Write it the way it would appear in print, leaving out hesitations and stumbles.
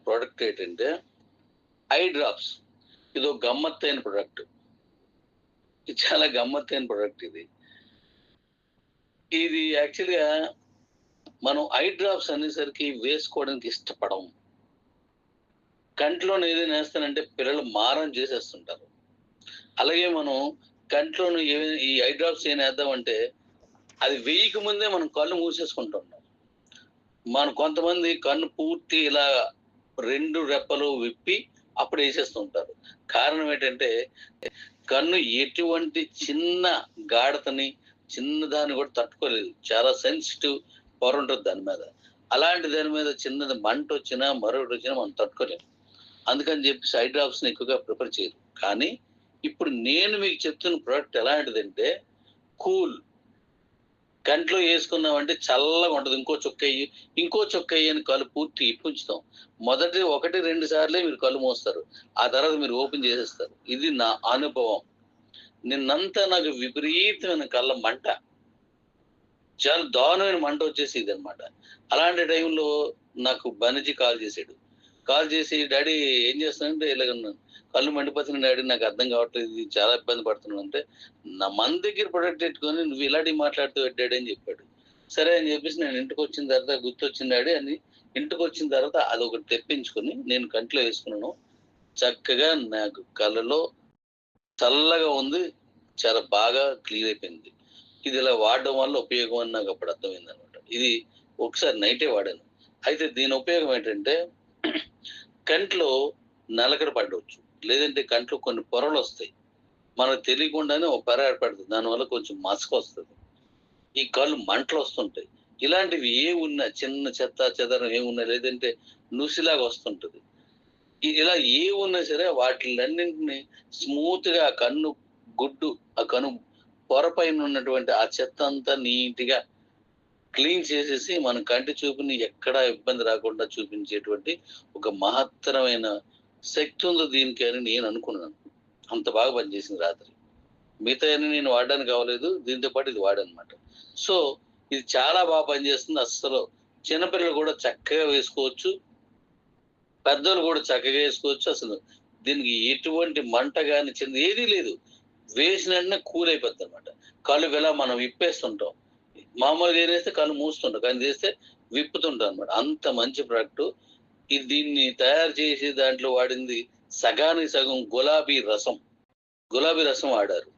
Product ఏంటంటే eye drops. ఇది ఒక గమ్మత్తైన ప్రొడక్ట్. ఇది చాలా గమ్మత్తైన ప్రొడక్ట్ ఇది. ఇది యాక్చువల్‌గా మనం ఐ డ్రాప్స్ అనేసరికి వేసుకోవడానికి ఇష్టపడం. కంట్లోని ఏదైనా ఏస్తానంటే పిల్లలు మారం చేసేస్తుంటారు. అలాగే మనం కంట్లోని ఈ ఐ డ్రాప్స్ ఏం ఏద్దామంటే అది వేయక ముందే మనం కళ్ళు మూసేసుకుంటున్నాం. మన కొంతమంది కన్ను పూర్తి ఇలా 2 రెప్పలు విప్పి అప్పుడు ఏసేస్తుంటారు. కారణం ఏంటంటే కన్ను ఎటువంటి చిన్న గాఢతని, చిన్నదాన్ని కూడా తట్టుకోలేదు. చాలా సెన్సిటివ్ పొర ఉంటది దాని మీద. అలాంటి దాని మీద చిన్నది మంటొచ్చినా, మరొకటొచ్చినా మనం తట్టుకోలేం. అందుకని చెప్పేసి ఐ డ్రాప్స్‌ని ఎక్కువగా ప్రిఫర్ చేయరు. కానీ ఇప్పుడు నేను మీకు చెప్తున్న ప్రొడక్ట్ ఎలాంటిదంటే కూల్. కంట్లో ఏసుకున్నామంటే చల్లగా ఉంటది. ఇంకో చుక్కెయ్యి అని కళ్ళు పూర్తి ఇప్పుంచుతాం. మొదటి 1, 2 సార్లే మీరు కళ్ళు మూస్తారు. ఆ తర్వాత మీరు ఓపెన్ చేసేస్తారు. ఇది నా అనుభవం. నిన్నంతా నాకు విపరీతమైన కళ్ళ మంట. చాలా దారుణమైన మంటొచ్చేసేదనమాట. అలాంటి టైంలో నాకు బనిజీ కాల్ చేసాడు. కాల్ చేసి, "డాడీ ఏం చేస్తున్నానంటే ఇలాగన్నాను. కళ్ళు మండిపోతున్నాయి డాడీ నాకు అర్థం కావట్లేదు. ఇది చాలా ఇబ్బంది పడుతున్నాను" అంటే, మన దగ్గర ప్రొడక్ట్ పెట్టుకొని నువ్వు ఇలాంటివి మాట్లాడుతావేంటి డాడీ అని చెప్పాడు. సరే అని చెప్పేసి నేను ఇంటికొచ్చిన తర్వాత గుర్తొచ్చింది డాడీ అని ఇంటికొచ్చిన తర్వాత అదొకటి తెప్పించుకొని నేను కంట్లో వేసుకున్నాను. చక్కగా నాకు కళ్ళలో చల్లగా ఉంది. చాలా బాగా క్లియర్ అయిపోయింది. ఇది ఇలా వాడడం వల్ల ఉపయోగం అని నాకు అప్పుడు అర్థమైందనమాట. ఇది ఒకసారి నైటే వాడాను. అయితే దీని ఉపయోగం ఏంటంటే కంట్లో నలకడ పడవచ్చు. లేదంటే కంట్లో కొన్ని పొరలొస్తాయి. మనకు తెలియకుండానే ఒక పొర ఏర్పడుతుంది. దానివల్ల కొంచెం మసకొస్తది. ఈ కళ్ళు మంటలొస్తుంటాయి. ఇలాంటివి ఏవున్నా చిన్న చెత్తా చెదారం ఏమున్నా లేదంటే నుసిలాగా వస్తుంటది. ఇలా ఏవున్నా సరే వాటిలన్నింటిని స్మూత్‌గా ఆ కన్ను గుడ్డు, ఆ కను పొర పైన ఉన్నటువంటి ఆ చెత్తంతా నీట్‌గా క్లీన్ చేసేసి మన కంటి చూపుని ఎక్కడా ఇబ్బంది రాకుండా చూపించేటువంటి ఒక మహత్తరమైన శక్తి ఉంది దీనికి అని నేను అనుకున్నాను. అంత బాగా పనిచేసింది రాత్రి. మిగతాయన్ని నేను వాడడానికి అవ్వలేదు. దీంతో పాటు ఇది వాడానన్నమాట. సో, ఇది చాలా బాగా పనిచేస్తుంది. అస్సలు చిన్నపిల్లలు కూడా చక్కగా వేసుకోవచ్చు. పెద్దోళ్ళు కూడా చక్కగా వేసుకోవచ్చు. అసలు దీనికి ఎటువంటి మంట గాని ఏదీ లేదు. వేసిన వెంటనే కూల్ అయిపోద్దన్నమాట. కళ్ళు ఇలా మనం విప్పేస్తుంటాం. మామూలుగా ఏరేస్తే కళ్ళు మూస్తుంటాం. కానీ చేస్తే విప్పుతుంటాం అన్నమాట. అంత మంచి ప్రొడక్టు. దీన్ని తయారు చేసి దాంట్లో వాడింది సగానికి సగం గులాబీ రసం. గులాబీ రసం వాడారు.